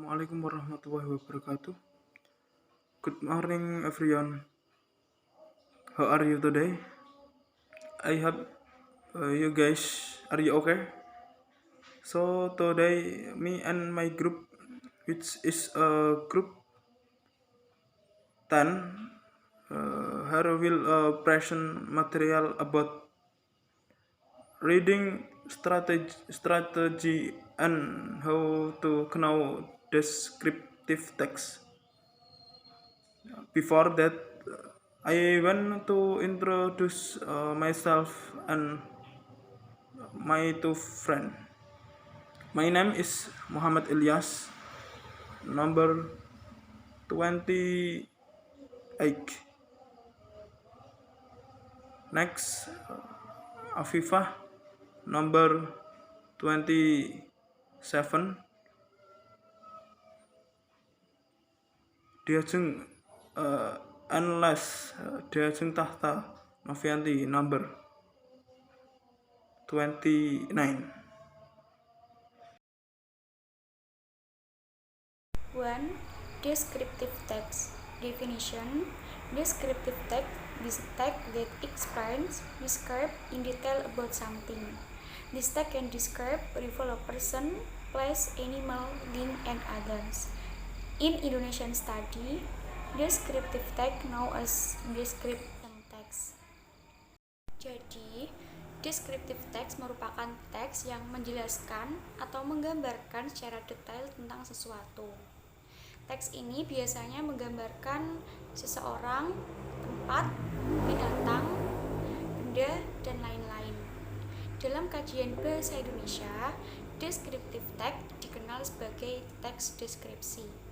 Assalamualaikum warahmatullahi wabarakatuh. Good morning, everyone. How are you today? I hope you guys are you okay? So today, me and my group, which is group 10, here will present material about reading strategy and how to know descriptive text. Before that, I want to introduce myself and my two friends. My name is Muhammad Ilyas, number 28. Next, Afifah, number 27. Diajeng unless Diajeng Tahta Novianti, number 29. 1. Descriptive text. Definition. Descriptive text is a text that explains, describes in detail about something. This text can describe, reveal a person, place, animal, thing, and others. In Indonesian study, descriptive text known as descriptive text. Jadi, descriptive text merupakan teks yang menjelaskan atau menggambarkan secara detail tentang sesuatu. Teks ini biasanya menggambarkan seseorang, tempat, binatang, benda, dan lain-lain. Dalam kajian bahasa Indonesia, descriptive text dikenal sebagai teks deskripsi.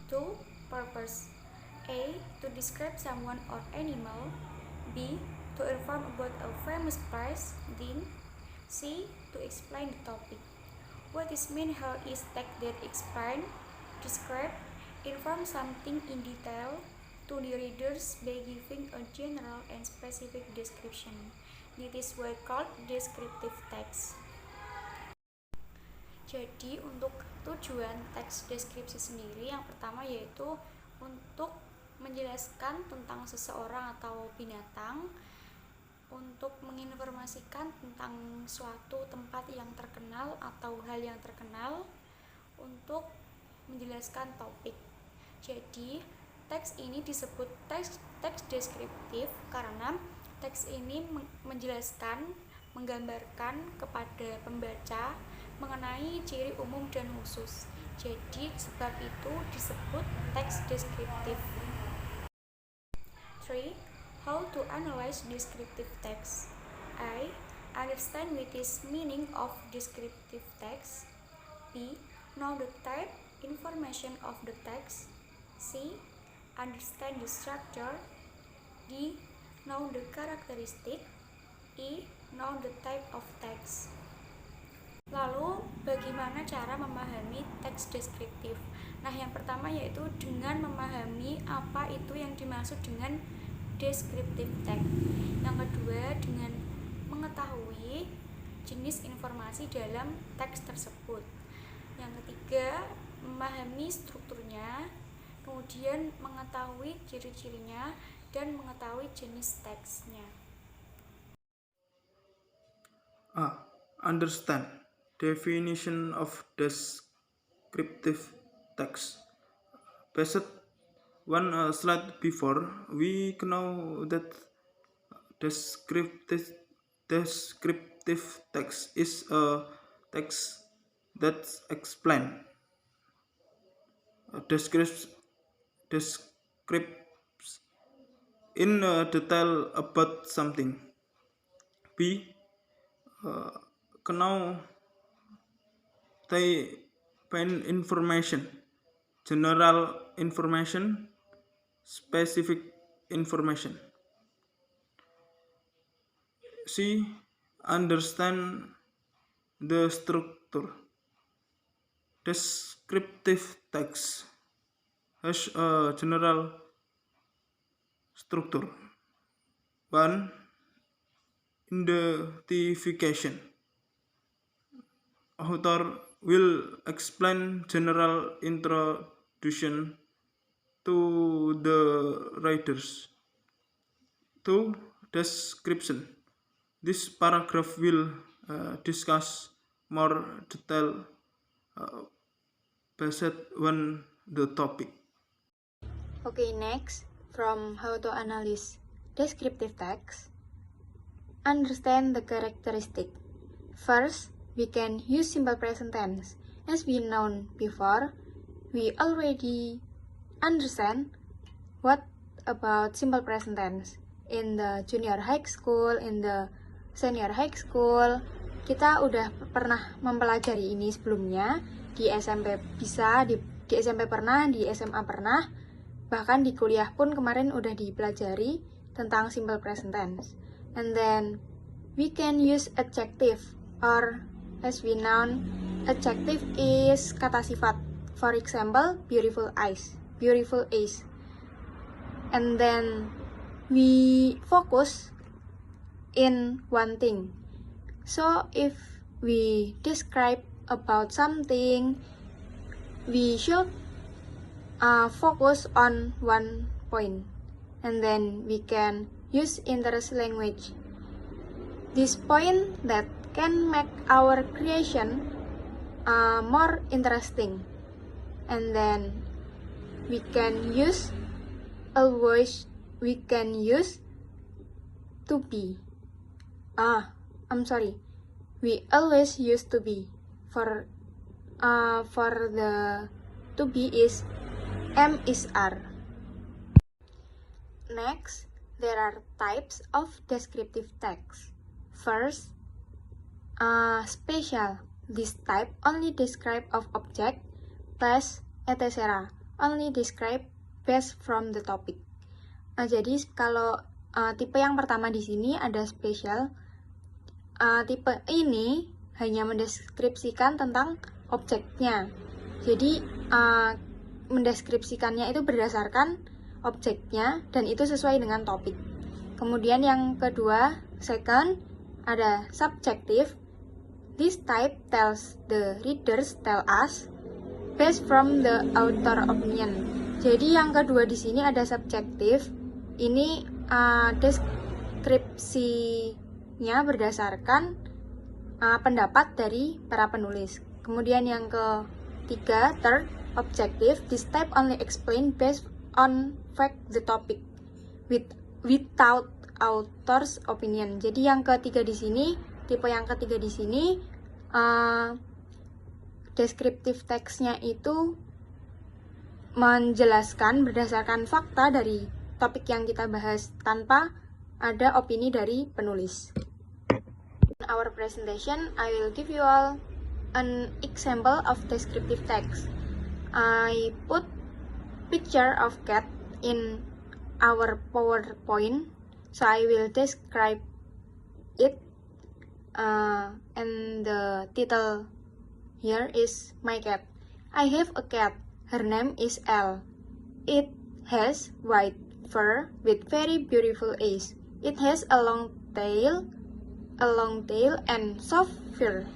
2. Purpose. A. To describe someone or animal. B. To inform about a famous place, thing. C. To explain the topic. What is meant here is text that explain, describe, inform something in detail to the readers by giving a general and specific description. This is why called descriptive text. Jadi untuk tujuan teks deskripsi sendiri yang pertama yaitu untuk menjelaskan tentang seseorang atau binatang, untuk menginformasikan tentang suatu tempat yang terkenal atau hal yang terkenal, untuk menjelaskan topik. Jadi, teks ini disebut teks deskriptif karena teks ini menjelaskan, menggambarkan kepada pembaca mengenai ciri umum dan khusus. Jadi, sebab itu disebut teks deskriptif. 3. How to analyze descriptive text. A. Understand what is meaning of descriptive text. B. Know the type, information of the text. C. Understand the structure. D. Know the characteristic. E. Know the type of text. Lalu, bagaimana cara memahami teks deskriptif? Nah, yang pertama yaitu dengan memahami apa itu yang dimaksud dengan descriptive text. Yang kedua, dengan mengetahui jenis informasi dalam teks tersebut. Yang ketiga, memahami strukturnya, kemudian mengetahui ciri-cirinya, dan mengetahui jenis teksnya. Understand. Definition of descriptive text. Based one slide before, we know that descriptive text is a text that explains, describes in detail about something. B. Know they find information, general information, specific information. C. Understand the structure. Descriptive text has a general structure. 1. Identification. Author will explain general introduction to the readers. 2. Description. This paragraph will discuss more detail based on the topic. Okay, next, from how to analyze descriptive text. Understand the characteristic. First, we can use simple present tense. As we known before, we already understand what about simple present tense. In the junior high school, in the senior high school, kita udah pernah mempelajari ini sebelumnya. Di SMP bisa, di SMP pernah, di SMA pernah, bahkan di kuliah pun kemarin udah dipelajari tentang simple present tense. And then we can use adjective, or as we know, adjective is kata sifat. For example, beautiful eyes, beautiful eyes. And then we focus in one thing. So if we describe about something, we should focus on one point, and then we can use interest language. This point that can make our creation more interesting, and then we can use to be. We always use to be. For the to be is am is are. Next, there are types of descriptive text. First, special. This type only describe of object, place, etc. Only describe based from the topic. Jadi kalau tipe yang pertama di sini ada special. Tipe ini hanya mendeskripsikan tentang objeknya. Jadi mendeskripsikannya itu berdasarkan objeknya dan itu sesuai dengan topik. Kemudian yang kedua, second, ada subjective. This type tells the readers, tell us based from the author opinion. Jadi yang kedua di sini ada subjektif. Ini deskripsinya berdasarkan pendapat dari para penulis. Kemudian yang ketiga, third, objective. This type only explain based on fact the topic without author's opinion. Jadi yang ketiga di sini, tipe yang ketiga di sini, deskriptif teksnya itu menjelaskan berdasarkan fakta dari topik yang kita bahas tanpa ada opini dari penulis. In our presentation, I will give you all an example of descriptive text. I put picture of cat in our PowerPoint, so I will describe it, and the title here is my cat. I have a cat. Her name is Elle. It has white fur with very beautiful eyes. It has a long tail and soft fur.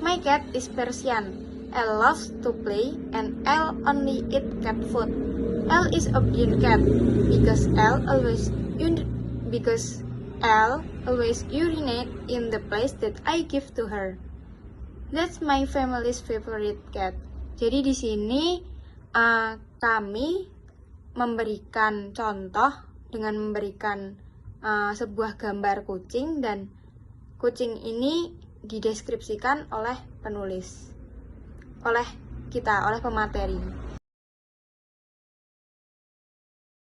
My cat is Persian. Elle loves to play and Elle only eat cat food. Elle is obedient cat because Elle always urinate in the place that I give to her. That's my family's favorite cat. Jadi di sini kami memberikan contoh dengan memberikan sebuah gambar kucing, dan kucing ini dideskripsikan oleh penulis, oleh kita, oleh pemateri.